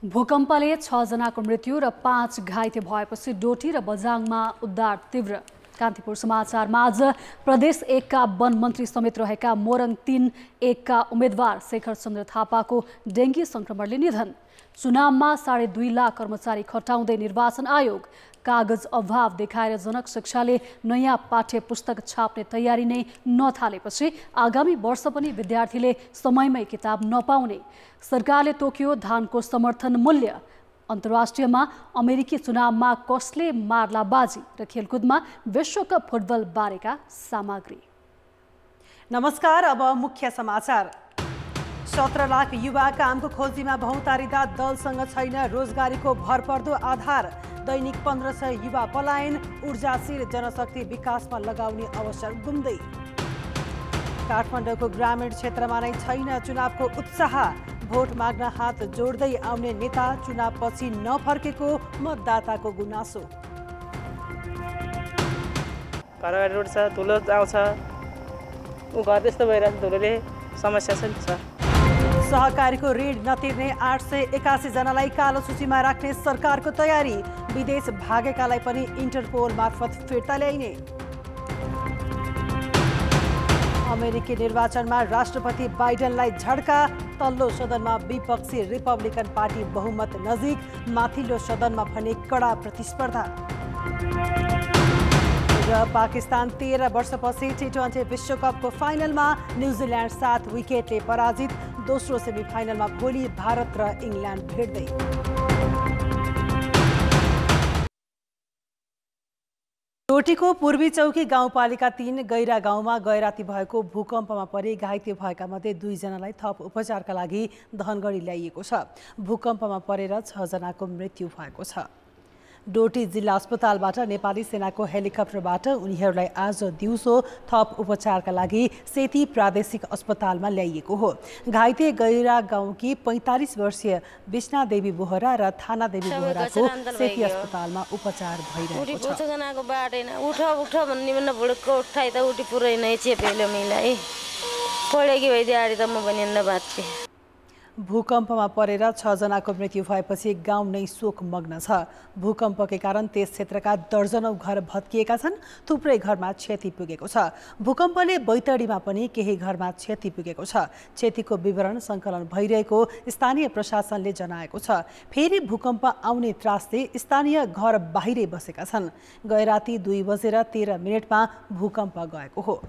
भूकम्पले 6 जनाको मृत्यु र 5 घाइते भएपछि डोटी र बझाङमा उद्धार तीव्र। कान्तिपुर समाचारमा आज प्रदेश 1 का वन मन्त्री समेत रहेका मोरङ 3 1 का उम्मेद्वार शेखर चन्द्र थापाको डेङ्गी संक्रमणले निधन। चुनावमा 2.5 लाख कर्मचारी खटाउँदै निर्वाचन आयोग। कागज अभाव देखाएर जनक शिक्षाले नयाँ पाठ्य पुस्तक छाप्ने तयारी नै नथालेपछि आगामी वर्ष पनि विद्यार्थीले समयमै किताब नपाउने। सरकारले तोक्यो धानको समर्थन मूल्य। अन्तर्राष्ट्रियमा अमेरिकी चुनावमा कसले मार्ला बाजी र खेलकुदमा विश्वकप फुटबल बारेका सामग्री। नमस्कार, अब मुख्य समाचार। 17 लाख युवा कामको खोजीमा भौतारिँदा दलसँग छैन रोजगारीको भरपर्दो आधार। दैनिक 1500 युवा पलायन, ऊर्जाशील जनशक्ति विकासमा लगाउने अवसर गुम्दै। काठमाडौँको ग्रामीण क्षेत्रमा नै छैन चुनावको उत्साह। भोट माग्न हात जोड्दै आउने नेता चुनावपछि नफर्केको मतदाताको गुनासो। घरबार रोड छ, धुलो आउँछ, ऊ घर त्यस्तो भइरहेको धुलोले समस्या छ। सहकारीको ऋण नतिर्ने 881 जनालाई कालो सूचीमा राख्ने सरकारको तयारी। विदेश भागेकालाई पनि इन्टरपोल मार्फत फिर्ता ल्याइने। अमेरिकी निर्वाचनमा राष्ट्रपति बाइडेनलाई झड्का। तल्लो सदनमा विपक्षी रिपब्लिकन पार्टी बहुमत नजिक, माथिल्लो सदनमा भने कडा प्रतिस्पर्धा। र पाकिस्तान 13 वर्षपछि T20 विश्वकपको फाइनलमा न्युजिल्यान्ड 7 विकेटले पराजित। दोस्रो सेमिफाइनलमा भोलि भारत र इङ्ल्यान्ड भिड्दै। डोटीको पूर्वी चौकी गाउँपालिका 3 गैरा गाउँमा गैराती भएको भूकम्पमा परि घाइते भएका मध्ये 2 जनालाई थप उपचारका लागि धनगढी ल्याइएको छ। भूकम्पमा परेर 6 जनाको मृत्यु भएको छ। डोटी जिल्ला अस्पतालबाट नेपाली सेनाको हेलिकप्टरबाट उनीहरूलाई आज दिउँसो थप उपचारका लागि सेती प्रादेशिक अस्पतालमा ल्याइएको हो। घाइते गैरा गाउँकी 45 वर्षीय विष्णा देवी बोहरा र थाना देवी बोहराको सेती अस्पतालमा उपचार भइरहेको छ। भूकम्पमा परेर 6 जनाको मृत्यु भएपछि गाउँ नै शोकमग्न छ। भूकम्पकै कारण त्यस क्षेत्रका दर्जनौं घर भत्किएका छन्। थुप्रै घरमा क्षति पुगेको छ। भूकम्पले बैतडीमा पनि केही घरमा क्षति पुगेको छ। क्षतिको विवरण सङ्कलन भइरहेको स्थानीय प्रशासनले जनाएको छ। फेरि भूकम्प आउने त्रासले स्थानीय घर बाहिरै बसेका छन्। गैराती 2:13 भूकम्प गएको हो।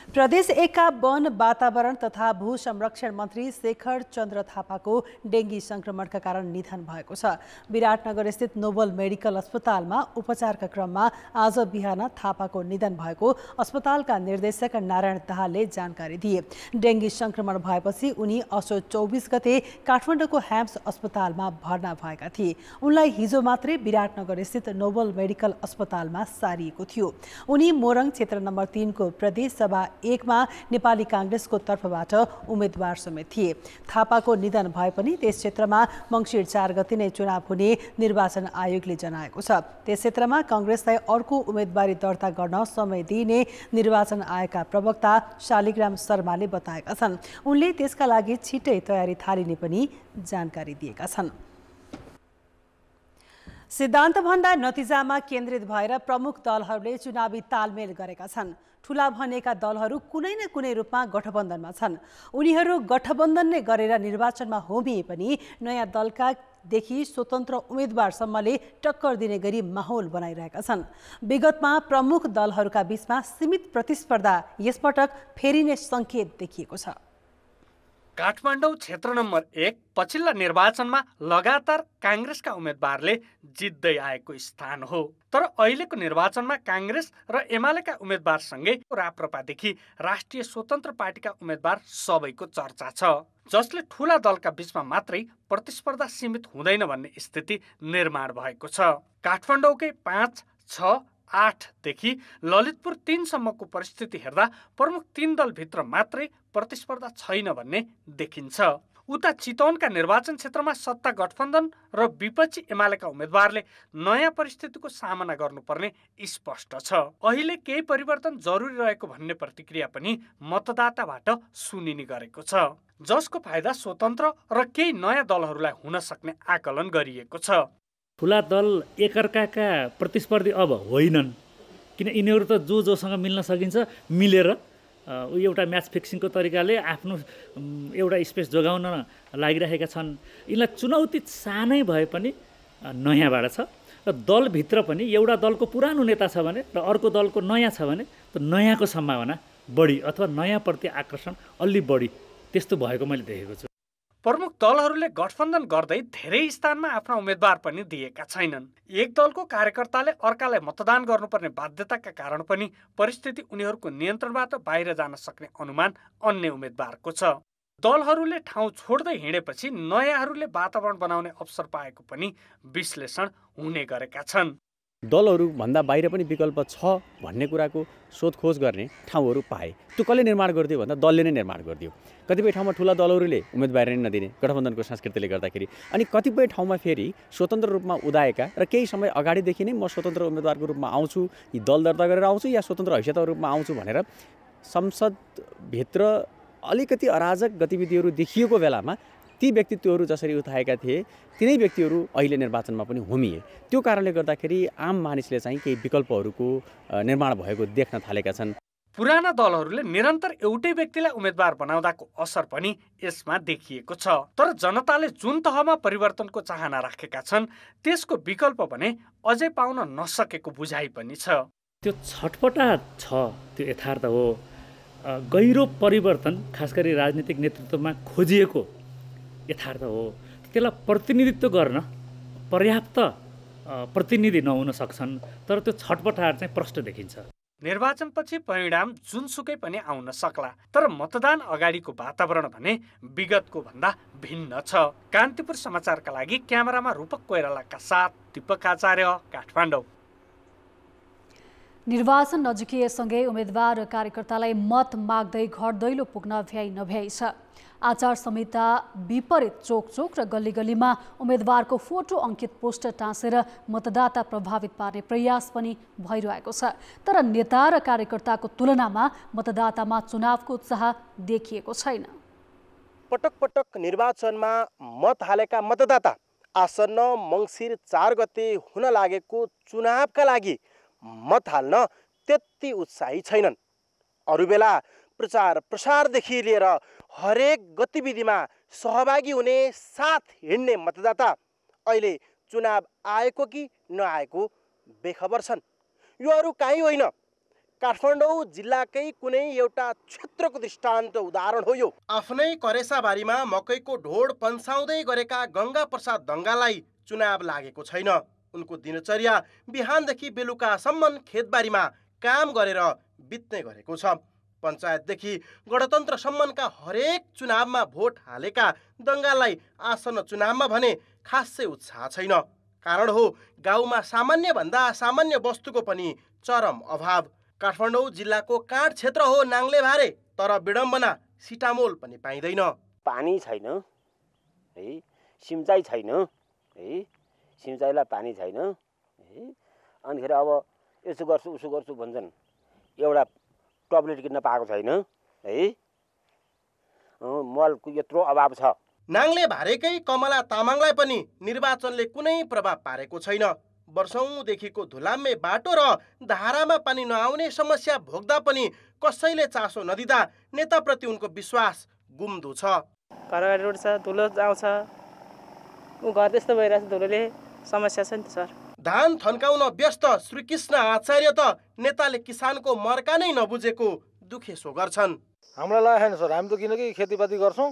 प्रदेश 1 का वन, वातावरण तथा भू संरक्षण मन्त्री शेखर चन्द्र थापाको डेङ्गी संक्रमणका कारण निधन भएको छ। विराटनगर स्थित नोबल मेडिकल अस्पतालमा उपचारका क्रममा आज बिहान थापाको निधन भएको अस्पतालका निर्देशक नारायण दाहालले जानकारी दिए। डेङ्गी संक्रमण भएपछि उनी असोज 24 गते काठमाडौँको ह्याम्स अस्पतालमा भर्ना भएका थिए। उनलाई हिजो मात्रै विराटनगर स्थित नोबल मेडिकल अस्पतालमा सारिएको थियो। उनी मोरङ क्षेत्र नम्बर 3 को प्रदेश सभा 1 मा नेपाली काङ्ग्रेसको तर्फबाट उम्मेद्वार समेत थिए। थापाको निधन भए पनि त्यस क्षेत्रमा मङ्सिर 4 गते नै चुनाव हुने निर्वाचन आयोगले जनाएको छ। त्यस क्षेत्रमा काङ्ग्रेसलाई अर्को उम्मेदवारी दर्ता गर्न समय दिइने निर्वाचन आयोगका प्रवक्ता शालिग्राम शर्माले बताएका छन्। उनले त्यसका लागि छिटै तयारी थालिने पनि जानकारी दिएका छन्। सिद्धान्तभन्दा नतिजामा केन्द्रित भएर प्रमुख दलहरूले चुनावी तालमेल गरेका छन्। ठूला भनेका दलहरू कुनै न कुनै रूपमा गठबन्धनमा छन्। उनीहरू गठबन्धन नै गरेर निर्वाचनमा होमिए पनि नयाँ दलका देखि स्वतन्त्र उम्मेदवारसम्मले टक्कर दिने गरी माहौल बनाइरहेका छन्। विगतमा प्रमुख दलहरूका बीचमा सीमित प्रतिस्पर्धा यसपटक फेरि नै सङ्केत देखिएको छ। काठमाडौँ क्षेत्र नम्बर 1 पछिल्ला निर्वाचनमा लगातार काङ्ग्रेसका उम्मेदवारले जित्दै आएको स्थान हो। तर अहिलेको निर्वाचनमा काङ्ग्रेस र एमालेका उम्मेदवारसँगै राप्रपादेखि राष्ट्रिय स्वतन्त्र पार्टीका उम्मेदवार सबैको चर्चा छ, जसले ठूला दलका बीचमा मात्रै प्रतिस्पर्धा सीमित हुँदैन भन्ने स्थिति निर्माण भएको छ। काठमाडौँकै 5, 6, 8 देखि ललितपुर 3 सम्मको परिस्थिति हेर्दा प्रमुख 3 दलभित्र मात्रै प्रतिस्पर्धा छैन भन्ने देखिन्छ। उता चितवनका निर्वाचन क्षेत्रमा सत्ता गठबन्धन र विपक्षी एमालेका उम्मेद्वारले नयाँ परिस्थितिको सामना गर्नुपर्ने स्पष्ट छ। अहिले केही परिवर्तन जरुरी रहेको भन्ने प्रतिक्रिया पनि मतदाताबाट सुनिने गरेको छ, जसको फाइदा स्वतन्त्र र केही नयाँ दलहरूलाई हुन सक्ने आकलन गरिएको छ। ठुला दल एकअर्काका प्रतिस्पर्धी अब होइनन्, किन यिनीहरू त जोसँग मिल्न सकिन्छ मिलेर एउटा म्याच फिक्सिङको तरिकाले आफ्नो एउटा स्पेस जोगाउन लागिरहेका छन्। यिनलाई चुनौती सानै भए पनि नयाँबाट छ र दलभित्र पनि एउटा दलको पुरानो नेता छ भने र अर्को दलको नयाँ छ भने त नयाँको सम्भावना बढी अथवा नयाँप्रति आकर्षण अलि बढी त्यस्तो भएको मैले देखेको छु। प्रमुख दलहरूले गठबन्धन गर्दै धेरै स्थानमा आफ्ना उम्मेद्वार पनि दिएका छैनन्। एक दलको कार्यकर्ताले अर्कालाई मतदान गर्नुपर्ने बाध्यताका कारण पनि परिस्थिति उनीहरूको नियन्त्रणबाट बाहिर जान सक्ने अनुमान अन्य उम्मेद्वारको छ। दलहरूले ठाउँ छोड्दै हिँडेपछि नयाँहरूले वातावरण बनाउने अवसर पाएको पनि विश्लेषण हुने गरेका छन्। दलहरू भन्दा बाहिर पनि विकल्प छ भन्ने कुराको सोधखोज गर्ने ठाउँहरू पाए। त्यो कसले निर्माण गरिदियो भन्दा दलले नै निर्माण गरिदियो। कतिपय ठाउँमा ठुला दलहरूले उम्मेदवार नै नदिने गठबन्धनको संस्कृतिले गर्दाखेरि, अनि कतिपय ठाउँमा फेरि स्वतन्त्र रूपमा उदाएका र केही समय अगाडिदेखि नै म स्वतन्त्र उम्मेदवारको रूपमा आउँछु, यी दल दर्ता गरेर आउँछु या स्वतन्त्र हैसियतको रूपमा आउँछु भनेर संसदभित्र अलिकति अराजक गतिविधिहरू देखिएको बेलामा ती व्यक्तित्वहरू जसरी उठाएका थिए तिनै व्यक्तिहरू अहिले निर्वाचनमा पनि होमिए। त्यो कारणले गर्दाखेरि आम मानिसले चाहिँ केही विकल्पहरूको निर्माण भएको देख्न थालेका छन्। पुराना दलहरूले निरन्तर एउटै व्यक्तिलाई उम्मेद्वार बनाउँदाको असर पनि यसमा देखिएको छ। तर जनताले जुन तहमा परिवर्तनको चाहना राखेका छन् त्यसको विकल्प भने अझै पाउन नसकेको बुझाइ पनि छ। त्यो छटपटाट छ, त्यो यथार्थ हो। गहिरो परिवर्तन खास गरी राजनीतिक नेतृत्वमा खोजिएको यथार्थ हो। त्यसलाई प्रतिनिधित्व गर्न पर्याप्त प्रतिनिधि नहुन सक्छन्, तर त्यो छटपटाट चाहिँ प्रष्ट देखिन्छ। निर्वाचनपछि परिणाम जुनसुकै पनि आउन सक्ला, तर मतदान अगाडिको वातावरण भने विगतको भन्दा भिन्न छ। कान्तिपुर समाचारका लागि क्यामेरामा रूपक कोइरालाका साथ दीपक आचार्य, काठमाडौँ। निर्वाचन नजिकिएसँगै उम्मेद्वार र कार्यकर्तालाई मत माग्दै घर दैलो पुग्न भ्याइ नभ्याइ छ। आचार संहिता विपरीत चोक र गल्ली गल्लीमा उम्मेद्वारको फोटो अंकित पोस्टर टाँसेर मतदाता प्रभावित पार्ने प्रयास पनि भइरहेको छ। तर नेता र कार्यकर्ताको तुलनामा मतदातामा चुनावको उत्साह देखिएको छैन। पटक पटक निर्वाचनमा मत हालेका मतदाता आसन्न मङ्सिर 4 गते हुन लागेको चुनावका लागि मत हाल्न त्यति उत्साही छैनन्। अरू बेला प्रचार प्रसारदेखि लिएर हरेक गतिविधिमा सहभागी हुने, साथ हिँड्ने मतदाता अहिले चुनाव आएको कि नआएको बेखबर छन्। यो अरू कहीँ होइन, काठमाडौँ जिल्लाकै कुनै एउटा क्षेत्रको दृष्टान्त उदाहरण हो यो। आफ्नै करेसाबारीमा मकैको ढोड पन्साउँदै गरेका गङ्गा प्रसाद दङ्गालाई चुनाव लागेको छैन। उनको दिनचर्या बिहानदेखि बेलुकासम्म खेतबारीमा काम गरेर बित्ने गरेको छ। पञ्चायतदेखि गणतन्त्रसम्मका हरेक चुनावमा भोट हालेका दङ्गालाई आसन्न चुनावमा भने खासै उत्साह छैन। कारण हो गाउँमा सामान्यभन्दा सामान्य वस्तुको पनि चरम अभाव। काठमाडौँ जिल्लाको काँड क्षेत्र हो नाङ्लेभारे, तर विडम्बना सिटामोल पनि पाइँदैन। पानी छैन है, सिँचाइ छैन है, सिँचाइलाई पानी छैन है, अनिखेरि अब यसो गर्छु उसो गर्छु भन्छन्, एउटा टब्लेट किन्न पाएको छैन है, मलको यत्रो अभाव छ। नाङ्लेभारेकै कमला तामाङलाई पनि निर्वाचनले कुनै प्रभाव पारेको छैन। वर्षौंदेखिको धुलाम्मे बाटो र धारामा पानी नआउने समस्या भोग्दा पनि कसैले चासो नदिँदा नेताप्रति उनको विश्वास गुम्दो छ। घर अगाडि रोड छ, धुलो आउँछ, ऊ घर त्यस्तो भइरहेछ, धुलोले समस्या छ नि त सर। धान थन्काउन व्यस्त श्रीकृष्ण आचार्य त नेताले किसानको मर्का नै नबुझेको दुखेसो गर्छन्। हामीलाई लागेको छैन सर, हामी त किनकि खेतीपाती गर्छौँ,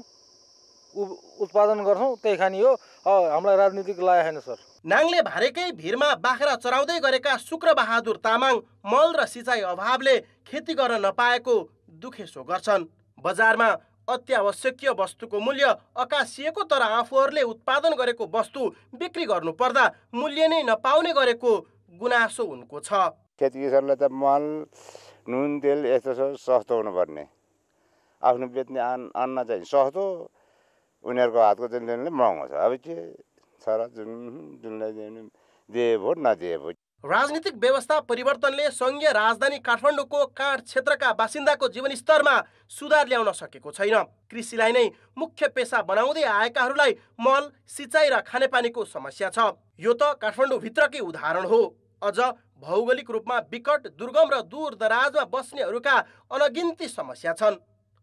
उत्पादन गर्छौँ, त्यही खानी हो। हामीलाई राजनीतिक लागेको छैन सर। नाङ्लेभारेकै भिरमा बाख्रा चराउँदै गरेका शुक्रबहादुर तामाङ मल र सिँचाइ अभावले खेती गर्न नपाएको दुखेसो गर्छन्। बजारमा अत्यावश्यकीय वस्तुको मूल्य अकासिएको, तर आफूहरूले उत्पादन गरेको वस्तु बिक्री गर्नु पर्दा मूल्य नै नपाउने गरेको गुनासो उनको छ। खेती किसानलाई त मल, नुन, तेल यस्तो सस्तो हुनुपर्ने, आफ्नो बेच्ने अन्न चाहिँ सस्तो, उनीहरूको हातको जनले महँगो छ। अब के छ र जुनलाई दिए भोट नदिए भोट। राजनीतिक व्यवस्था परिवर्तनले सङ्घीय राजधानी काठमाडौँको काँड क्षेत्रका बासिन्दाको जीवनस्तरमा सुधार ल्याउन सकेको छैन। कृषिलाई नै मुख्य पेसा बनाउँदै आएकाहरूलाई मल, सिँचाइ र खानेपानीको समस्या छ। यो त काठमाडौँभित्रकै उदाहरण हो। अझ भौगोलिक रूपमा विकट, दुर्गम र दूरदराजमा बस्नेहरूका अनगिन्ती समस्या छन्।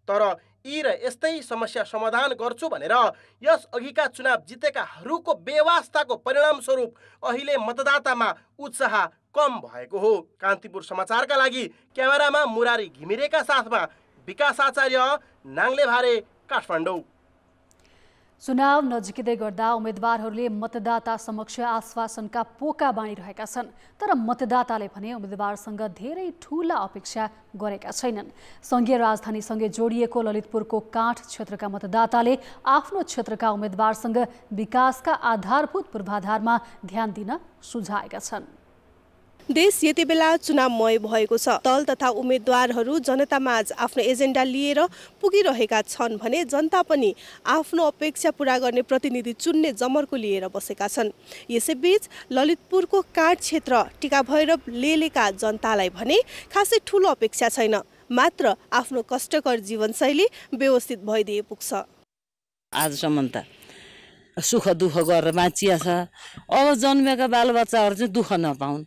तर यी र यस्तै समस्या समाधान गर्छु भनेर यस अघिका चुनाव जितेकाहरूको बेवास्ताको परिणामस्वरूप अहिले मतदातामा उत्साह कम भएको हो। कान्तिपुर समाचारका लागि क्यामेरामा मुरारी घिमिरेका साथमा विकास आचार्य, नाङ्लेभारे, काठमाडौँ। चुनाव नजिकै गर्दा उम्मेदवारहरूले मतदाता समक्ष आश्वासनका पोका बाँडिरहेका छन्। तर मतदाताले भने उम्मेदवारसँग धेरै ठूला अपेक्षा गरेका छैनन्। सङ्घीय राजधानीसँगै जोडिएको ललितपुरको काँठ क्षेत्रका मतदाताले आफ्नो क्षेत्रका उम्मेदवारसँग विकासका आधारभूत पूर्वाधारमा ध्यान दिन सुझाएका छन्। देश यति बेला चुनावमय भएको छ। दल तथा उम्मेदवारहरू जनतामाझ आफ्नो एजेन्डा लिएर पुगिरहेका छन् भने जनता पनि आफ्नो अपेक्षा पूरा गर्ने प्रतिनिधि चुन्ने जमर्को लिएर बसेका छन्। यसैबीच ललितपुरको काँठ क्षेत्र टिका भैरव लेलेका जनतालाई भने खासै ठूलो अपेक्षा छैन, मात्र आफ्नो कष्टकर जीवनशैली व्यवस्थित भइदिए पुग्छ। आजसम्म त सुख दुःख गरेर बाँचिया छ। अब जन्मेका बालबच्चाहरू चाहिँ दुःख नपाउन्।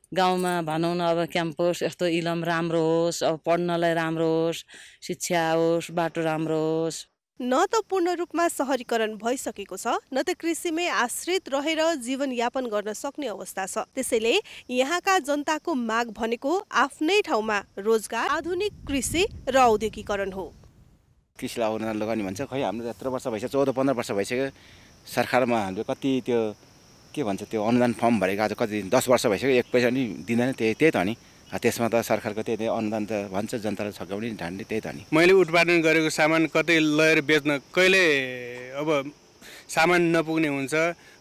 गाउँमा भनौँ न अब क्याम्पस यस्तो इलम राम्रो होस्, अब पढ्नलाई राम्रो होस्, शिक्षा होस्, बाटो राम्रो होस्। न त पूर्ण रूपमा सहरीकरण भइसकेको छ, न त कृषिमै आश्रित रहेर जीवनयापन गर्न सक्ने अवस्था छ। त्यसैले यहाँका जनताको माग भनेको आफ्नै ठाउँमा रोजगार, आधुनिक कृषि र औद्योगिकरण हो। कृषिलाई अवरोध लगाउने भन्छ, खै हाम्रो यत्रो वर्ष भइसक्यो, 14-15 वर्ष भइसक्यो। सरकारमा हामीले कति त्यो के भन्छ त्यो अनुदान फर्म भरेको आज कति 10 वर्ष भइसक्यो, 1 पैसा नि दिँदैन। त्यही त नि, त्यसमा त सरकारको त्यही अनुदान त भन्छ जनतालाई छकाउने ढान्ने त्यही त नि। मैले उत्पादन गरेको सामान कतै लगेर बेच्न, कहिले अब सामान नपुग्ने हुन्छ,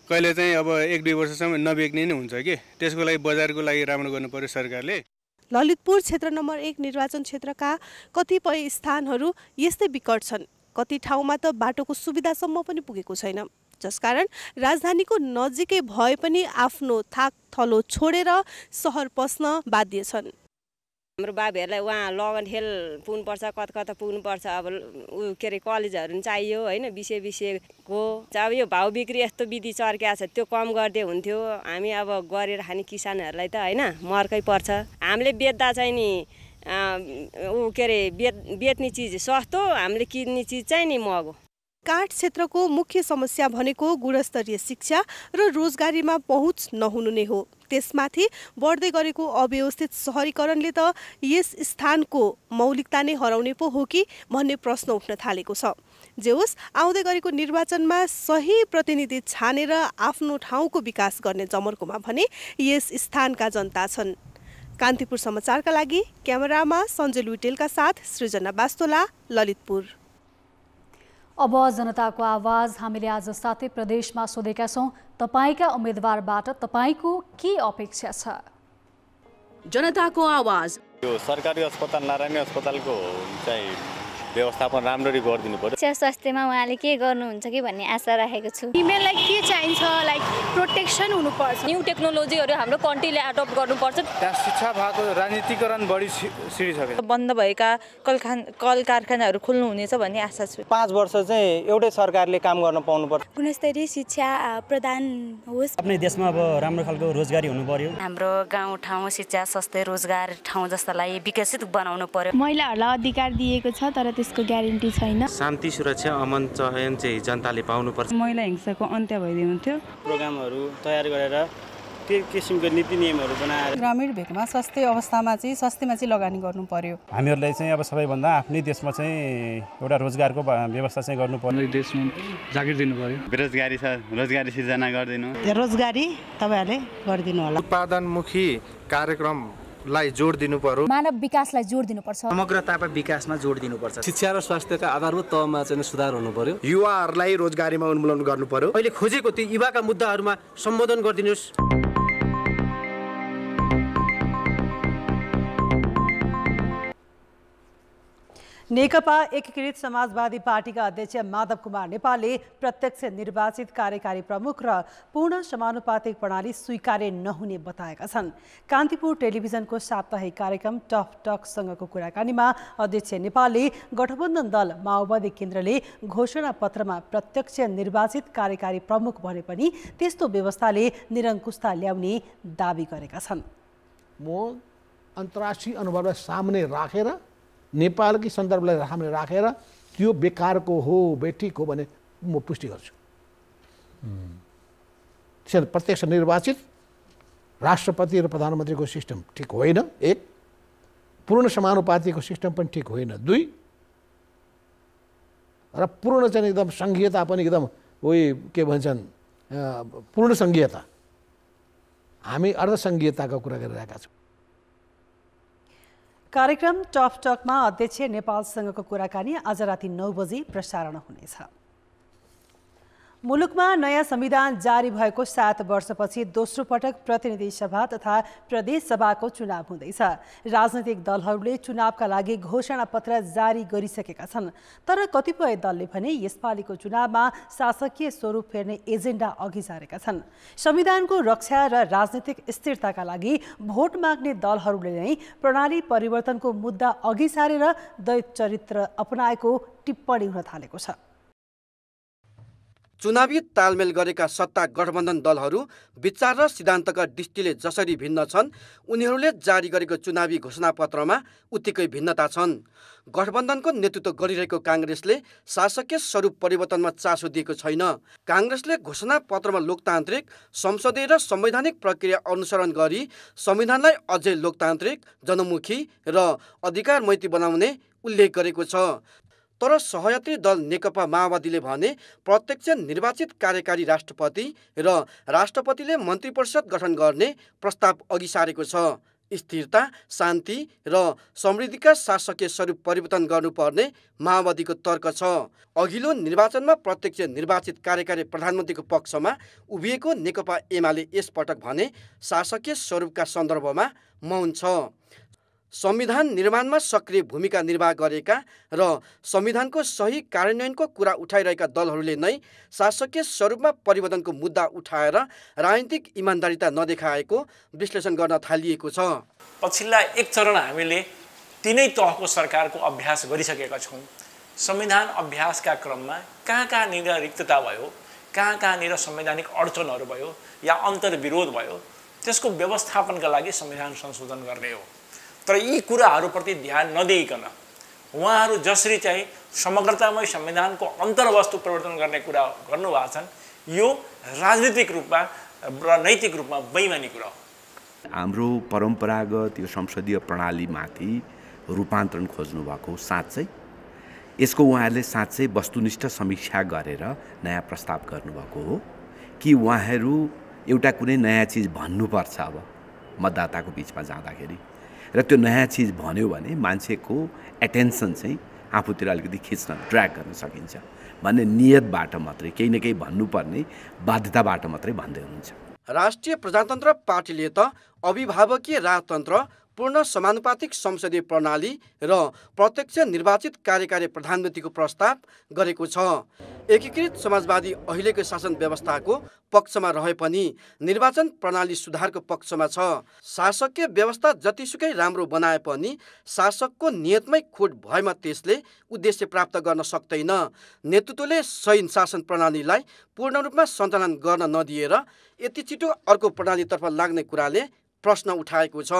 कहिले चाहिँ अब 1-2 वर्षसम्म नबेच्ने नै हुन्छ कि। त्यसको लागि बजारको लागि राम्रो गर्नु पर्यो सरकारले। ललितपुर क्षेत्र नम्बर 1 निर्वाचन क्षेत्रका कतिपय स्थानहरू यस्तै विकट छन्। कति ठाउँमा त बाटोको सुविधासम्म पनि पुगेको छैन, जसकारण राजधानीको नजिकै भए पनि आफ्नो थाक थलो छोडेर सहर पस्न बाध्य छन्। हाम्रो बाबुहरूलाई उहाँ लगन हेल पुग्नुपर्छ, कता पुग्नुपर्छ। अब के अरे कलेजहरू पनि चाहियो होइन, विषयको। अब यो भाउ बिक्री यस्तो विधि चर्किया छ, त्यो कम गरिदिए हुन्थ्यो। हामी अब गरेर खाने किसानहरूलाई त होइन मर्कै पर्छ। हामीले बेच्दा चाहिँ नि के अरे बेच्ने चिज सस्तो, हामीले किन्ने चिज चाहिँ नि महँगो। काँठ क्षेत्रको मुख्य समस्या भनेको गुणस्तरीय शिक्षा र रोजगारीमा पहुँच नहुनु नै हो। त्यसमाथि बढ्दै गरेको अव्यवस्थित सहरीकरणले त यस स्थानको मौलिकता नै हराउने पो हो कि भन्ने प्रश्न उठ्न थालेको छ। जे होस्, आउँदै गरेको निर्वाचनमा सही प्रतिनिधि छानेर आफ्नो ठाउँको विकास गर्ने जमर्कोमा भने यस स्थानका जनता छन्। कान्तिपुर समाचारका लागि क्यामेरामा सञ्जय लुइटेलका साथ सृजना बास्तोला, ललितपुर। अब जनताको आवाज हामीले आज साथै प्रदेशमा सोधेका छौँ। तपाईका उम्मेदवारबाट तपाईको के अपेक्षा छ? जनताको आवाज। यो सरकारी अस्पताल नारायणी अस्पतालको चाहिँ व्यवस्थापन राम्ररी गरिदिनु पर्यो। शिक्षा स्वास्थ्यमा उहाँले के गर्नुहुन्छ कि भन्ने आशा राखेको छु। फिमेललाई के चाहिन्छ, लाइक प्रोटेक्सन हुनुपर्छ, न्यू टेक्नोलोजीहरू हाम्रो कन्ट्रीले एडप्ट गर्नुपर्छ। त्यहाँ शिक्षा भएको राजनीतिकरण बढी सिडिसकेको छ। बन्द भएका कल कारखानाहरू खुल्नु हुनेछ भन्ने आशा छु। 5 वर्ष चाहिँ एउटै सरकारले काम गर्न पाउनुपर्छ। गुणस्तरीय शिक्षा प्रदान होस्। आफ्नै देशमा अब राम्रो खालको रोजगारी हुनु पर्यो। हाम्रो गाउँ ठाउँ शिक्षा, स्वास्थ्य, रोजगार ठाउँ जस्तालाई विकसित बनाउनु पर्यो। महिलाहरूलाई अधिकार दिएको छ तर त्यसको ग्यारेन्टी छैन। शान्ति, सुरक्षा, अमन चयन चाहिँ जनताले पाउनुपर्छ। महिला हिंसाको अन्त्य भइदिनुहुन्थ्यो। प्रोग्रामहरू तयार गरेर त्यो किसिमको नीति नियमहरू बनाएर ग्रामीण भेगमा स्वास्थ्य अवस्थामा चाहिँ स्वास्थ्यमा चाहिँ लगानी गर्नु पर्यो। हामीहरूलाई चाहिँ अब सबैभन्दा आफ्नै देशमा चाहिँ एउटा रोजगारको व्यवस्था चाहिँ गर्नु पर्यो। देशमा जागिर दिनु पर्यो। बेरोजगारी छ, रोजगारी सिर्जना गरिदिनु। रोजगारी तपाईहरुले गरिदिनु होला। उत्पादनमुखी कार्यक्रम लाई जोड दिनु पर्यो। मानव विकासलाई जोड दिनुपर्छ। समग्रतामा विकासमा जोड दिनुपर्छ। शिक्षा र स्वास्थ्यका आधारभूत तहमा चाहिँ सुधार हुनु पर्यो। युवाहरूलाई रोजगारीमा उन्मूलन गर्नु पर्यो। अहिले खोजेको ती युवाका मुद्दाहरूमा सम्बोधन गरिदिनुस्। नेकपा एकीकृत समाजवादी पार्टीका अध्यक्ष माधव कुमार नेपालले प्रत्यक्ष निर्वाचित कार्यकारी प्रमुख र पूर्ण समानुपातिक प्रणाली स्वीकार्य नहुने बताएका छन्। कान्तिपुर टेलिभिजनको साप्ताहिक कार्यक्रम टफ टकसँगको कुराकानीमा अध्यक्ष नेपालले गठबन्धन दल माओवादी केन्द्रले घोषणा पत्रमा प्रत्यक्ष निर्वाचित कार्यकारी प्रमुख भने पनि त्यस्तो व्यवस्थाले निरङ्कुशता ल्याउने दावी गरेका छन्। म अन्तर्राष्ट्रिय अनुभवलाई सामने राखेर नेपालकी सन्दर्भलाई सामने राखेर त्यो बेकारको हो बेठिक हो भने म पुष्टि गर्छु। त्यसैले प्रत्यक्ष निर्वाचित राष्ट्रपति र प्रधानमन्त्रीको सिस्टम ठिक होइन। एक, पूर्ण समानुपातिको सिस्टम पनि ठिक होइन। दुई, र पूर्ण चाहिँ एकदम सङ्घीयता पनि एकदम उही के भन्छन् पूर्ण सङ्घीयता, हामी अर्धसङ्घीयताको कुरा गरिरहेका छौँ। कार्यक्रम टफ टकमा अध्यक्ष नेपालसँगको कुराकानी आज राति 9 बजे प्रसारण हुनेछ। मुलुकमा नयाँ संविधान जारी भएको 7 वर्षपछि दोस्रो पटक प्रतिनिधि सभा तथा प्रदेश सभाको चुनाव हुँदैछ। राजनैतिक दलहरूले चुनावका लागि घोषणा पत्र जारी गरिसकेका छन्, तर कतिपय दलले भने यसपालिको चुनावमा शासकीय स्वरूप फेर्ने एजेन्डा अघि सारेका छन्। संविधानको रक्षा र राजनीतिक स्थिरताका लागि भोट माग्ने दलहरूले नै प्रणाली परिवर्तनको मुद्दा अघि सारेर दैव चरित्र अपनाएको टिप्पणी हुन थालेको छ। चुनावी तालमेल गरेका सत्ता गठबन्धन दलहरू विचार र सिद्धान्तका दृष्टिले जसरी भिन्न छन्, उनीहरूले जारी गरेको चुनावी घोषणापत्रमा उत्तिकै भिन्नता छन्। गठबन्धनको नेतृत्व गरिरहेको काङ्ग्रेसले शासकीय स्वरूप परिवर्तनमा चासो दिएको छैन। काङ्ग्रेसले घोषणापत्रमा लोकतान्त्रिक, संसदीय र संवैधानिक प्रक्रिया अनुसरण गरी संविधानलाई अझै लोकतान्त्रिक, जनमुखी र अधिकारमैत्री बनाउने उल्लेख गरेको छ। तर सहयात्री दल नेकपा माओवादीले भने प्रत्यक्ष निर्वाचित कार्यकारी राष्ट्रपति र राष्ट्रपतिले मन्त्री परिषद गठन गर्ने प्रस्ताव अघि सारेको छ। स्थिरता, शान्ति र समृद्धिका शासकीय स्वरूप परिवर्तन गर्नुपर्ने माओवादीको तर्क छ। अघिल्लो निर्वाचनमा प्रत्यक्ष निर्वाचित कार्यकारी प्रधानमन्त्रीको पक्षमा उभिएको नेकपा एमाले यसपटक भने शासकीय स्वरूपका सन्दर्भमा मौन छ। संविधान निर्माणमा सक्रिय भूमिका निर्वाह गरेका र संविधानको सही कार्यान्वयनको कुरा उठाइरहेका दलहरूले नै शासकीय स्वरूपमा परिवर्तनको मुद्दा उठाएर राजनीतिक इमान्दारिता नदेखाएको विश्लेषण गर्न थालिएको छ। पछिल्ला एक चरण हामीले तीनै तहको सरकारको अभ्यास गरिसकेका छौँ। संविधान अभ्यासका क्रममा कहाँनिर रिक्तता भयो, कहाँनिर संवैधानिक अडचनहरू भयो या अन्तर्विरोध भयो, त्यसको व्यवस्थापनका लागि संविधान संशोधन गर्ने हो। तर यी कुराहरूप्रति ध्यान नदिइकन उहाँहरू जसरी चाहिँ समग्रतामय संविधानको अन्तर्वस्तु परिवर्तन गर्ने कुरा गर्नुभएको छन्, यो राजनीतिक रूपमा र नैतिक रूपमा बेइमानी कुरा हो। हाम्रो परम्परागत यो संसदीय प्रणालीमाथि रूपान्तरण खोज्नुभएको साँच्चै यसको उहाँहरूले साँच्चै वस्तुनिष्ठ समीक्षा गरेर नयाँ प्रस्ताव गर्नुभएको हो कि उहाँहरू एउटा कुनै नयाँ चिज भन्नुपर्छ अब मतदाताको बिचमा जाँदाखेरि, र त्यो नयाँ चिज भन्यो भने मान्छेको एटेन्सन चाहिँ आफूतिर अलिकति खिच्न ड्र्याग गर्न सकिन्छ भन्ने नियतबाट मात्रै केही न केही भन्नुपर्ने बाध्यताबाट मात्रै भन्दै हुनुहुन्छ। राष्ट्रिय प्रजातन्त्र पार्टीले त अभिभावकीय राजतन्त्र, पूर्ण समानुपातिक संसदीय प्रणाली र प्रत्यक्ष निर्वाचित कार्यकारी प्रधानमन्त्रीको प्रस्ताव गरेको छ। एकीकृत समाजवादी अहिलेको शासन व्यवस्थाको पक्षमा रहे पनि निर्वाचन प्रणाली सुधारको पक्षमा छ। शासकीय व्यवस्था जतिसुकै राम्रो बनाए पनि शासकको नियतमै खोट भएमा त्यसले उद्देश्य प्राप्त गर्न सक्दैन। नेतृत्वले सही शासन प्रणालीलाई पूर्ण रूपमा सञ्चालन गर्न नदिएर यति छिटो अर्को प्रणालीतर्फ लाग्ने कुराले प्रश्न उठाएको छ।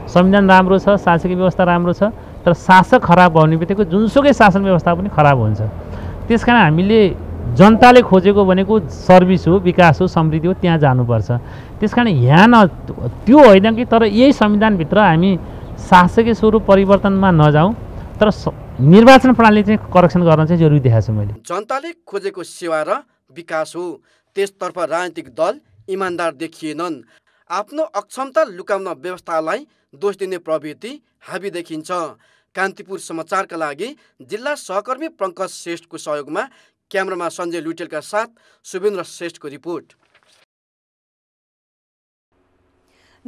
संविधान राम्रो छ, शासकीय व्यवस्था राम्रो छ, तर शासक खराब हुने बित्तिकै जुनसुकै शासन व्यवस्था पनि खराब हुन्छ। त्यसकारण हामीले जनताले खोजेको भनेको सर्भिस हो, विकास हो, समृद्धि हो, त्यहाँ जानुपर्छ। त्यसकारण यहाँ त्यो होइन कि तर यही संविधानभित्र हामी शासकीय स्वरूप परिवर्तनमा नजाउँ, तर निर्वाचन प्रणाली चाहिँ करेक्सन गर्न चाहिँ जरुरी देखाएको छ मैले। जनताले खोजेको सेवा र विकास हो, त्यसतर्फ राजनीतिक दल इमान्दार देखिएनन्। आफ्नो अक्षमता लुकाउन व्यवस्थालाई दोष दिने प्रवृत्ति हाबी देखिन्छ। कान्तिपुर समाचारका लागि जिल्ला सहकर्मी पङ्कज श्रेष्ठको सहयोगमा क्यामेरामा सञ्जय लुटेलका साथ शुभेन्द्र श्रेष्ठको रिपोर्ट।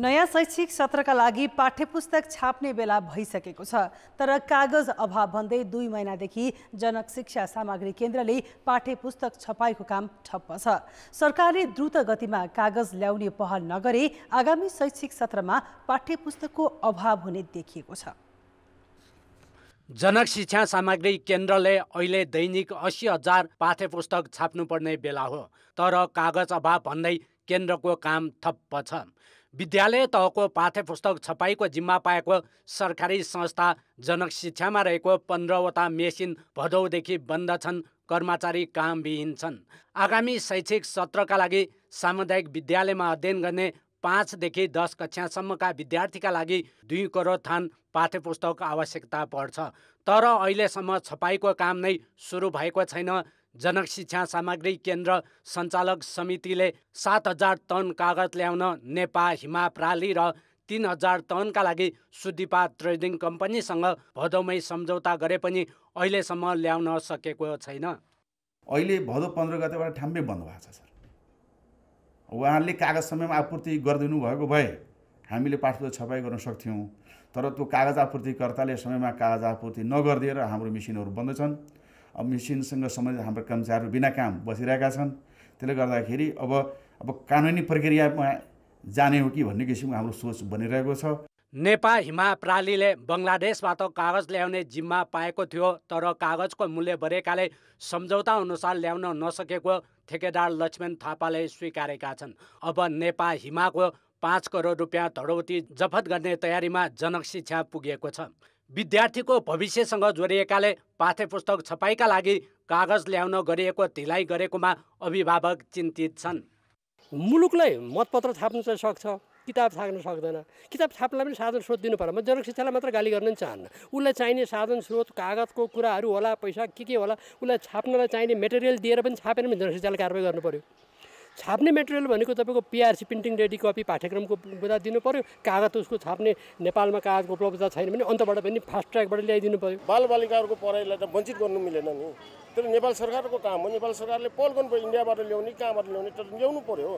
नयाँ शैक्षिक सत्रका लागि पाठ्यपुस्तक छाप्ने बेला भइसकेको छ, तर कागज अभाव भन्दै 2 महिनादेखि जनक शिक्षा सामग्री केन्द्रले पाठ्यपुस्तक छपाईको काम ठप्प छ। सरकारले द्रुत गतिमा कागज ल्याउने पहल नगरे आगामी शैक्षिक सत्रमा पाठ्यपुस्तकको अभाव हुने देखिएको छ। जनक शिक्षा सामग्री केन्द्रले अहिले दैनिक 80,000 पाठ्यपुस्तक छाप्नुपर्ने बेला हो, तर कागज अभाव भन्दै केन्द्रको काम ठप्प छ। विद्यालय तहको पाठ्यपुस्तक छपाईको जिम्मा पाएको सरकारी संस्था जनक शिक्षामा रहेको 15वटा मेसिन भदौदेखि बन्द छन्, कर्मचारी कामविहीन छन्। आगामी शैक्षिक सत्रका लागि सामुदायिक विद्यालयमा अध्ययन गर्ने 5 देखि 10 कक्षासम्मका विद्यार्थीका लागि 2 करोड थान पाठ्यपुस्तक आवश्यकता पर्छ, तर अहिलेसम्म छपाईको काम नै सुरु भएको छैन। जनक शिक्षा सामग्री केन्द्र सञ्चालक समितिले 7,000 टन कागज ल्याउन नेपा हिमा प्राली र 3,000 टनका लागि सुदिपा ट्रेडिङ कम्पनीसँग भदौमै सम्झौता गरे पनि अहिलेसम्म ल्याउन सकेको छैन। अहिले भदौ 15 गतेबाट ठ्याम्मै बन्द भएको छ सर। उहाँले कागज समयमा आपूर्ति गरिदिनु भएको भए हामीले पाठ्यपुस्तक छपाई गर्न सक्थ्यौँ, तर त्यो कागज आपूर्तिकर्ताले समयमा कागज आपूर्ति नगरिदिएर हाम्रो मेसिनहरू बन्द छन्। अब मेसिनसँग सम्बन्धित हाम्रो कर्मचारीहरू बिना काम बसिरहेका छन्। त्यसले गर्दाखेरि अब कानुनी प्रक्रियामा जाने हो कि भन्ने किसिमको हाम्रो सोच बनिरहेको छ। नेपा हिमा प्रालीले बङ्गलादेशबाट कागज ल्याउने जिम्मा पाएको थियो, तर कागजको मूल्य बढेकाले सम्झौता अनुसार ल्याउन नसकेको ठेकेदार लक्ष्मण थापाले स्वीकारेका छन्। अब नेपा हिमाको 5 करोड रुपियाँ धडौती जफत गर्ने तयारीमा जनक शिक्षा पुगेको छ। विद्यार्थीको भविष्यसँग जोडिएकाले पाठ्यपुस्तक छपाईका लागि कागज ल्याउन गरिएको ढिलाइ गरेकोमा अभिभावक चिन्तित छन्। मुलुकलाई मतपत्र छाप्नु चाहिँ सक्छ, किताब छाप्न सक्दैन। किताब छाप्नलाई पनि साधन स्रोत दिनु पर्यो। म जनक शिक्षालाई मात्र गाली गर्न चाहन्न। उसलाई चाहिने साधन स्रोत कागजको कुराहरू होला, पैसा के होला, उसलाई छाप्नलाई चाहिने मेटेरियल दिएर पनि छापेन भने जनक शिक्षालाई कारबाही गर्नु पर्यो। छाप्ने मेटेरियल भनेको तपाईँको पिआरसी प्रिन्टिङ रेडी कपी पाठ्यक्रमको बुझा दिनु पर्यो। कागज उसको छाप्ने नेपालमा कागजको उपलब्धता छैन भने अन्तबाट पनि फास्ट ट्र्याकबाट ल्याइदिनु पर्यो। बालबालिकाहरूको पढाइलाई त वञ्चित गर्नु मिलेन नि। तर नेपाल सरकारको काम हो। नेपाल सरकारले पहल गर्नु पर्यो। इन्डियाबाट ल्याउने, कहाँबाट ल्याउने, तर ल्याउनु पर्यो।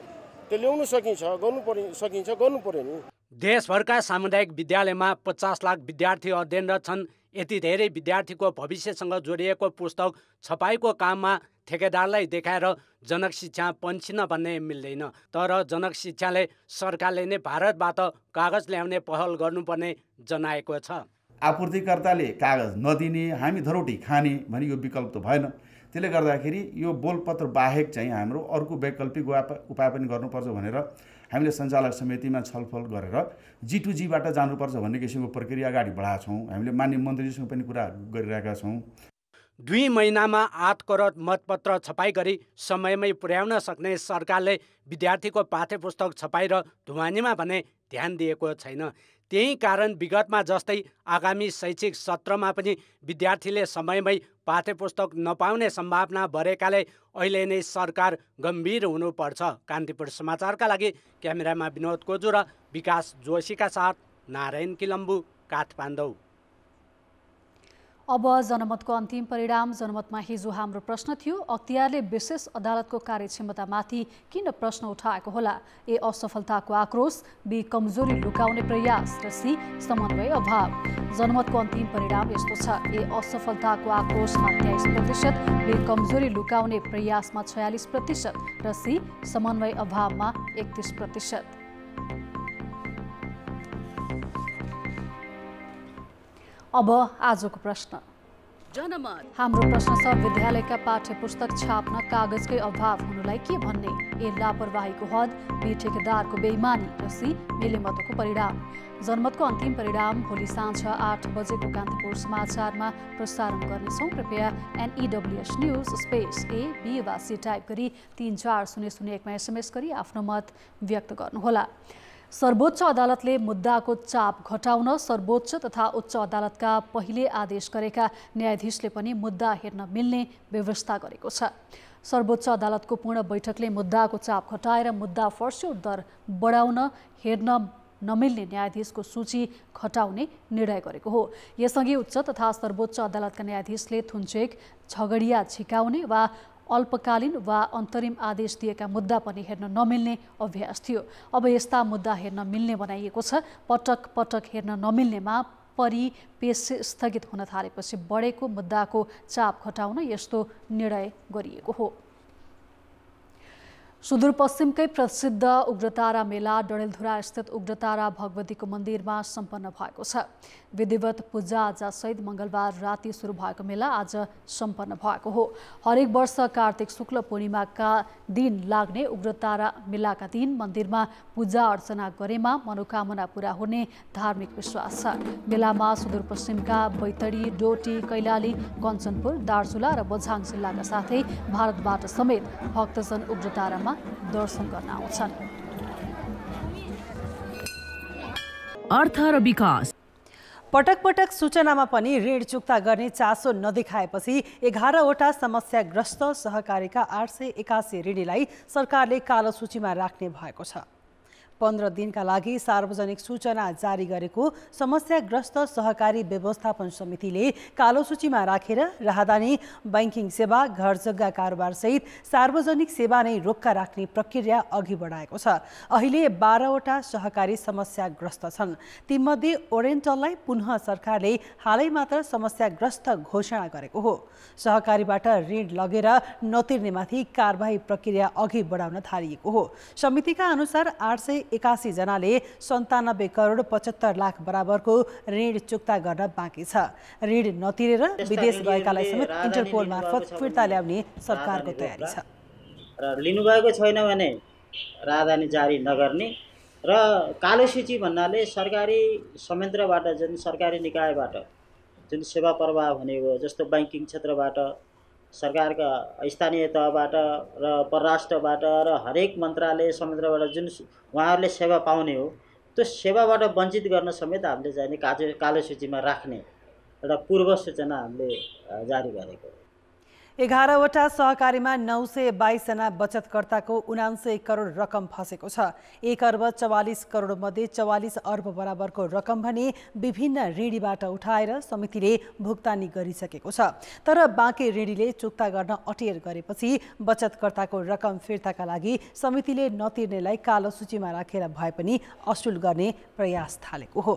त्यो ल्याउनु सकिन्छ, गर्नु पर्यो नि। देशभरका सामुदायिक विद्यालयमा 50 लाख विद्यार्थी अध्ययनरत छन्। यति धेरै विद्यार्थीको भविष्यसँग जोडिएको पुस्तक छपाईको काममा ठेकेदारलाई देखाएर जनक शिक्षा पन्छिन भन्ने मिल्दैन। तर जनक शिक्षाले सरकारले नै भारतबाट कागज ल्याउने पहल गर्नुपर्ने जनाएको छ। आपूर्तिकर्ताले कागज नदिने, हामी धरोटी खाने भने यो विकल्प त भएन। त्यसले गर्दाखेरि यो बोलपत्र बाहेक चाहिँ हाम्रो अर्को वैकल्पिक उपाय पनि गर्नुपर्छ भनेर हामीले सञ्चालक समितिमा छलफल गरेर G2Gबाट जानुपर्छ भन्ने किसिमको प्रक्रिया अगाडि बढाएका छौँ। हामीले माननीय मन्त्रीजीसँग पनि कुरा गरिरहेका छौँ। 2 महिनामा 8 करोड मतपत्र छपाई गरी समयमै पुर्याउन सक्ने सरकारले विद्यार्थीको पाठ्यपुस्तक छपाई र ढुवानीमा भने ध्यान दिएको छैन। त्यही कारण विगतमा जस्तै आगामी शैक्षिक सत्रमा पनि विद्यार्थीले समयमै पाठ्यपुस्तक नपाउने सम्भावना बढेकाले अहिले नै सरकार गम्भीर हुनुपर्छ। कान्तिपुर समाचारका लागि क्यामेरामा विनोद कोजु र विकास जोशीका साथ नारायण किलम्बु, काठमाडौँ। अब जनमतको अन्तिम परिणाम। जनमतमा हिजो हाम्रो प्रश्न थियो, अख्तियारले विशेष अदालतको कार्यक्षमतामाथि किन प्रश्न उठाएको होला? ए, असफलताको आक्रोश, बी, कमजोरी लुकाउने प्रयास र सी, समन्वय अभाव। जनमतको अन्तिम परिणाम यस्तो छ। ए, असफलताको आक्रोशमा 23%, बी, कमजोरी लुकाउने प्रयासमा 46% र सी, समन्वय अभावमा 31%। अब आजको प्रश्न। जनमत। हाम्रो प्रश्न छ, विद्यालयका पाठ्यपुस्तक छाप्न कागजकै अभाव हुनुलाई के भन्ने? ए, लापरवाहीको हद, बी, ठेकेदारको बेइमानी र सी, मिलेमतोको परिणाम। जनमतको अन्तिम परिणाम भोलि साँझ 8 बजेको कान्तिपुर समाचारमा प्रसारण गर्नेछौँ। कृपया NEWS news space A, B वा C टाइप गरी 34001मा SMS गरी आफ्नो मत व्यक्त गर्नुहोला। सर्वोच्च अदालतले मुद्दाको चाप घटाउन सर्वोच्च तथा उच्च अदालतका पहिले आदेश गरेका न्यायाधीशले पनि मुद्दा हेर्न मिल्ने व्यवस्था गरेको छ। सर्वोच्च अदालतको पूर्ण बैठकले मुद्दाको चाप घटाएर मुद्दा फर्स्यो दर बढाउन हेर्न नमिल्ने न्यायाधीशको सूची घटाउने निर्णय गरेको हो। यसअघि उच्च तथा सर्वोच्च अदालतका न्यायाधीशले थुन्चेक, झगडिया झिकाउने वा अल्पकालीन वा अन्तरिम आदेश दिएका मुद्दा पनि हेर्न नमिल्ने अभ्यास थियो। अब यस्ता मुद्दा हेर्न मिल्ने बनाइएको छ। पटक पटक हेर्न नमिल्नेमा परिपेश स्थगित हुन थालेपछि बढेको मुद्दाको चाप घटाउन यस्तो निर्णय गरिएको हो। सुदूरपश्चिमकै प्रसिद्ध उग्रतारा मेला डडेलधुरा स्थित उग्रतारा भगवतीको मन्दिरमा सम्पन्न भएको छ। विधिवत पूजाआजासहित मङ्गलबार राति सुरु भएको मेला आज सम्पन्न भएको हो। हरेक वर्ष कार्तिक शुक्ल पूर्णिमाका दिन लाग्ने उग्रतारा मेलाका दिन मन्दिरमा पूजा अर्चना गरेमा मनोकामना पूरा हुने धार्मिक विश्वास छ। मेलामा सुदूरपश्चिमका बैतडी, डोटी, कैलाली, कञ्चनपुर, दार्चुला र बझाङ जिल्लाका साथै भारतबाट समेत भक्तजन उग्रतारामा दर्शन गर्न आउँछन्। अर्थ र विकास पटक पटक सूचनामा पनि ऋण चुक्ता गर्ने चासो नदेखाएपछि 11वटा समस्याग्रस्त सहकारीका 881 ऋणीलाई सरकारले कालो सूचीमा राख्ने भएको छ। 15 दिनका लागि सार्वजनिक सूचना जारी गरेको समस्याग्रस्त सहकारी व्यवस्थापन समितिले कालो सूचीमा राखेर राहदानी, बैंकिङ सेवा, घर जग्गा कारोबार सहित सार्वजनिक सेवा नै रोक्का राख्ने प्रक्रिया अघि बढाएको छ। अहिले 12वटा सहकारी समस्याग्रस्त छन्। तीमध्ये ओरेन्टललाई पुनः सरकारले हालै मात्र समस्याग्रस्त घोषणा गरेको हो। सहकारीबाट ऋण लगेर नतिर्नेमाथि कारबाही प्रक्रिया अघि बढाउन थालिएको हो। समितिका अनुसार 881 जनाले 97 करोड 75 लाख बराबरको ऋण चुक्ता गर्न बाँकी छ। ऋण नतिरेर विदेश गएकालाई समेत इन्टरपोल मार्फत फिर्ता ल्याउने सरकारको तयारी छ। र लिनुभएको छैन भने राहदानी जारी नगर्ने र कालो सूची भन्नाले सरकारी संयन्त्रबाट जुन सरकारी निकायबाट जुन सेवा प्रवाह हुने हो, जस्तो बैंकिङ क्षेत्रबाट, सरकारका स्थानीय तहबाट र परराष्ट्रबाट र हरेक मन्त्रालय संयन्त्रबाट जुन उहाँहरूले सेवा पाउने हो, त्यो सेवाबाट वञ्चित गर्न समेत हामीले चाहिँ कालो सूचीमा राख्ने एउटा पूर्व सूचना हामीले जारी गरेको हो। 11वटा सहकारीमा 922 जना बचतकर्ताको 79 करोड रकम फसेको छ। 1 अर्ब 44 करोड मध्ये 44 अर्ब बराबरको रकम भने विभिन्न ऋणीबाट उठाएर समितिले भुक्तानी गरिसकेको छ। तर बाँकी ऋणीले चुक्ता गर्न अटेर गरेपछि बचतकर्ताको रकम फिर्ताका लागि समितिले नतिर्नेलाई कालो सूचीमा राखेर भए पनि असुल गर्ने प्रयास थालेको हो।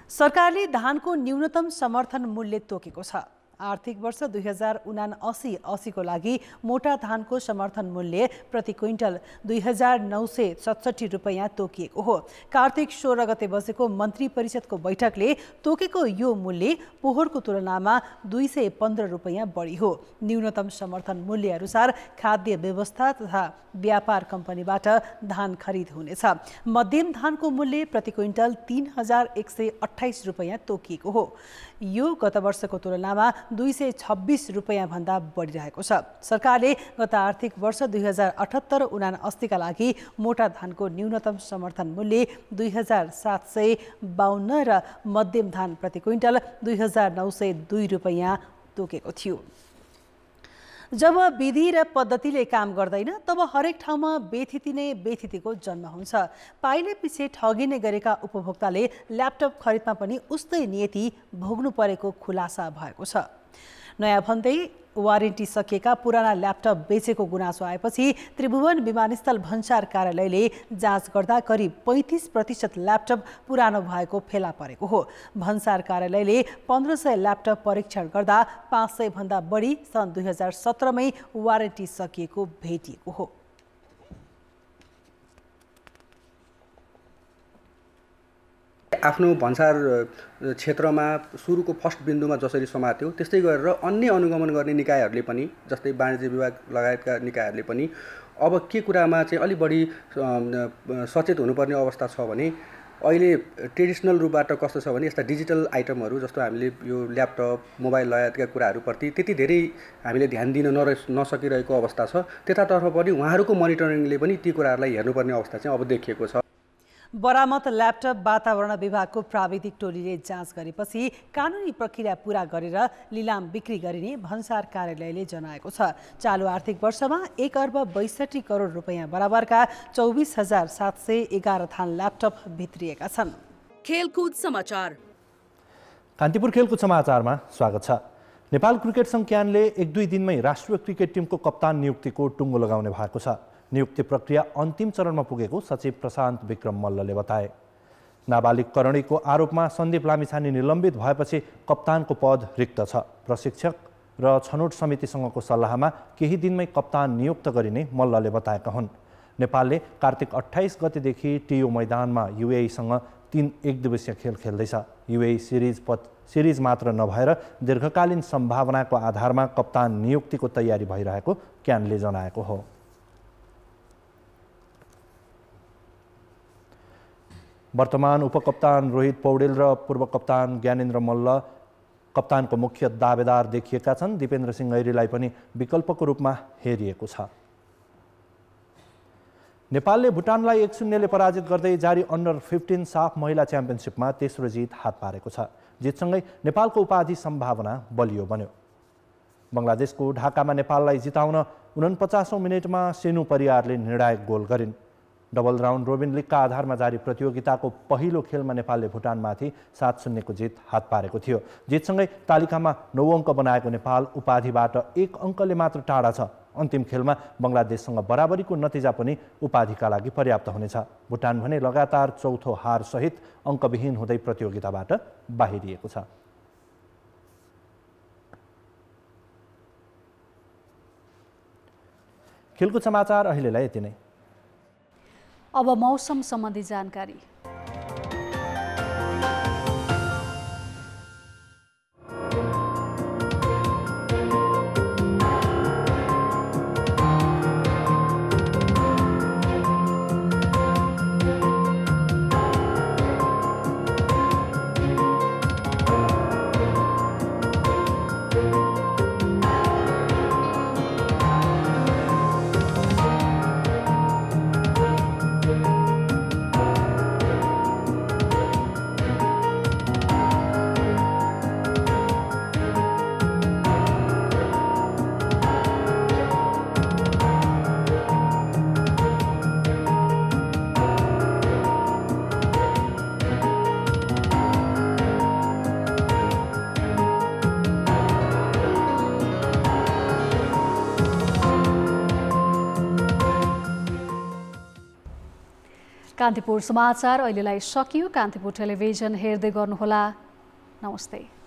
सरकारले धानको न्यूनतम समर्थन मूल्य तोकेको छ। आर्थिक वर्ष 2079-80 को लागि मोटा धानको समर्थन मूल्य प्रति क्विन्टल 2967 रुपैयाँ तोकिएको हो। कार्तिक 16 गते बसेको मन्त्री परिषदको बैठकले तोकेको यो मूल्य पोहोरको तुलनामा 215 रुपैयाँ बढी हो। न्यूनतम समर्थन मूल्य अनुसार खाद्य व्यवस्था तथा व्यापार कम्पनीबाट धान खरिद हुनेछ। मध्यम धानको मूल्य प्रति क्विन्टल 3128 रुपैयाँ तोकिएको हो। यो गत वर्षको तुलनामा 226 रुपैयाँ भन्दा बढिरहेको छ। सरकारले गत आर्थिक वर्ष 2078-79 का लागि मोटा धानको न्यूनतम समर्थन मूल्य 2752 र मध्यम धान प्रति क्विन्टल 2902 रुपैयाँ तोकेको थियो। जब विधि र पद्धतिले काम गर्दैन तब हरेक ठाउँमा बेथिति नै बेथितिको जन्म हुन्छ। पाइले पछि ठगिने गरेका उपभोक्ताले ल्यापटप खरिदमा पनि उस्तै नियति भोग्नु परेको खुलासा भएको छ। नयाँ भन्दै वारेन्टी सकिएका पुराना ल्यापटप बेचेको गुनासो आएपछि त्रिभुवन विमानस्थल भन्सार कार्यालयले जाँच गर्दा करिब 35% ल्यापटप पुरानो भएको फेला परेको हो। भन्सार कार्यालयले 1500 ल्यापटप परीक्षण गर्दा 500 भन्दा बढी सन् 2017 मै वारेन्टी सकिएको भेटिएको हो। आफ्नो भन्सार क्षेत्रमा सुरुको फर्स्ट बिन्दुमा जसरी समात्यो त्यस्तै गरेर अन्य अनुगमन गर्ने निकायहरूले पनि, जस्तै वाणिज्य विभाग लगायतका निकायहरूले पनि अब के कुरामा चाहिँ अलि बढी सचेत हुनुपर्ने अवस्था छ भने अहिले ट्रेडिसनल रूपबाट कस्तो छ भने यस्ता डिजिटल आइटमहरू जस्तो हामीले यो ल्यापटप, मोबाइल लगायतका कुराहरूप्रति त्यति धेरै हामीले ध्यान दिन नसकिरहेको अवस्था छ। त्यतातर्फ पनि उहाँहरूको मोनिटरिङले पनि ती कुराहरूलाई हेर्नुपर्ने अवस्था चाहिँ अब देखिएको छ। बरामद ल्यापटप वातावरण विभागको प्राविधिक टोलीले जाँच गरेपछि कानुनी प्रक्रिया पूरा गरेर लिलाम बिक्री गरिने भन्सार कार्यालयले जनाएको छ। चालु आर्थिक वर्षमा 1 अर्ब 62 करोड रुपैयाँ बराबरका 24,711 थान ल्यापटप भित्रिएका छन्। खेलकुद समाचार। कान्तिपुर खेलकुद समाचारमा स्वागत छ। नेपाल क्रिकेट सङ्घ क्यानले 1-2 दिनमै राष्ट्रिय क्रिकेट टिमको कप्तान नियुक्तिको टुङ्गो लगाउने भएको छ। नियुक्ति प्रक्रिया अन्तिम चरणमा पुगेको सचिव प्रशान्त विक्रम मल्लले बताए। नाबालिग करणीको आरोपमा सन्दीप लामिछाने निलम्बित भएपछि कप्तानको पद रिक्त छ। प्रशिक्षक र छनौट समितिसँगको सल्लाहमा केही दिनमै कप्तान नियुक्त गरिने मल्लले बताएका हुन्। नेपालले कार्तिक 28 गतेदेखि टिओ मैदानमा युएईसँग 3 एकदिवसीय खेल खेल्दैछ। युएई सिरिज मात्र नभएर दीर्घकालीन सम्भावनाको आधारमा कप्तान नियुक्तिको तयारी भइरहेको क्यानले जनाएको हो। वर्तमान उपकप्तान रोहित पौडेल र पूर्व कप्तान ज्ञानेन्द्र मल्ल कप्तानको मुख्य दावेदार देखिएका छन्। दिपेन्द्र सिंह ऐरीलाई पनि विकल्पको रूपमा हेरिएको छ। नेपालले भुटानलाई 1-0 पराजित गर्दै जारी अन्डर 15 साफ महिला च्याम्पियनसिपमा तेस्रो जित हात पारेको छ। जितसँगै नेपालको उपाधि सम्भावना बलियो बन्यो। बङ्गलादेशको ढाकामा नेपाललाई जिताउन 49औं मिनेटमा सेनु परियारले निर्णायक गोल गरिन्। डबल राउन्ड रोबिन लिगका आधारमा जारी प्रतियोगिताको पहिलो खेलमा नेपालले भुटानमाथि 7-0 को जित हात पारेको थियो। जितसँगै तालिकामा 9 अङ्क बनाएको नेपाल उपाधिबाट 1 अङ्कले मात्र टाढा छ। अन्तिम खेलमा बङ्गलादेशसँग बराबरीको नतिजा पनि उपाधिका लागि पर्याप्त हुनेछ। भुटान भने लगातार चौथो हार सहित अङ्कविहीन हुँदै प्रतियोगिताबाट बाहिरिएको छ। खेलको समाचार अहिलेलाई यति नै। अब मौसम सम्बन्धी जानकारी। कान्तिपुर समाचार अहिलेलाई सकियो। कान्तिपुर टेलिभिजन हेर्दै गर्नुहोला। नमस्ते।